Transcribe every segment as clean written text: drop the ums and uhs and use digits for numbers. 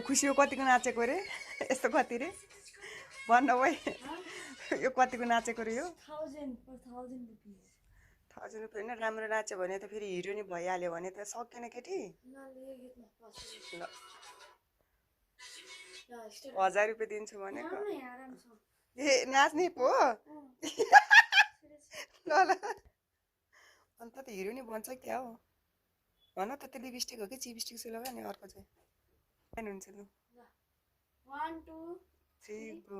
खुसी हो कतिको नाचेको रे यस्तो कति रे भन्न भाइ यो कतिको नाचेको रे यो 1000 रुपियाँ होइन राम्रो नाच्यो भने त फेरि हिरोइनी भइहाल्यो भने त सकेन केटी ल 1000 रुपियाँ दिन्छु भनेको ए नाच्ने पो ल ल अन्त त हिरोइनी भन्छ क्या हो भन त त्यो लिपस्टिक हो कि चिपस्टिक चाहिँ लगा नि अर्को चाहिँ हुन्छ लु 1 2 3 गो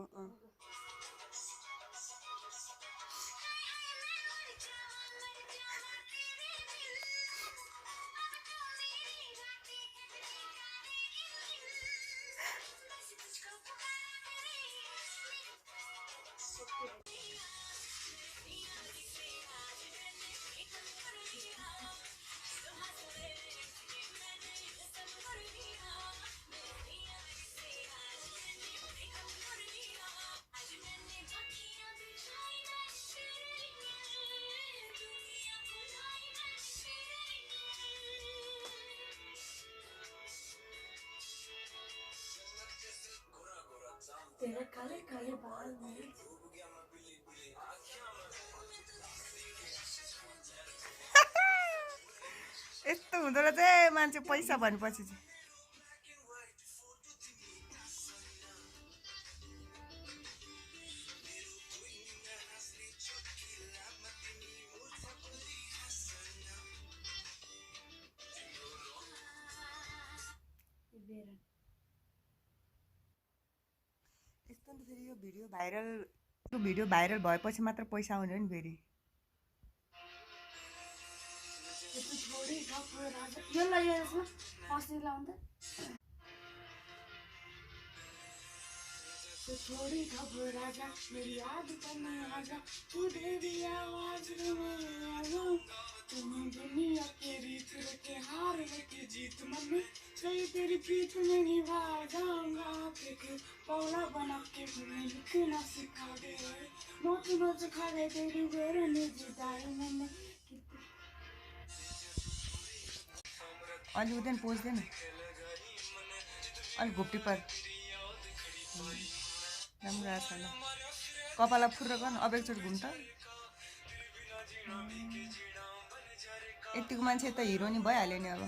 तेरे काले काले बाल में यस्तो हुँदो रहेछ मान्छे पैसा भनेपछि चाहिँ यस्तो नि फेरि यो भिडियो भाइरल भएपछि मात्र पैसा आउने हो नि फेरि थोड़ी घबरा जा मेरी याद करने आजा तू दे दिया आवाज रे मेरे आजा तुम्हें दुनिया के रीत के हार के जीत मम्मी कई तेरी प्रीत में निभा जाऊंगा तेरे पौला बना के तुम्हें लिखना सिखा दे मौत न सिखा दे तेरी बेरनी जुदाई मैंने अलि उदैन पोस्दैन अलि घुप्टी पर राम्रो आएको छैन कपाललाई फुर्र गर्नु अब एकचोटि घुम त यतिको मान्छे त हिरो नि भइहाल्यो नि अब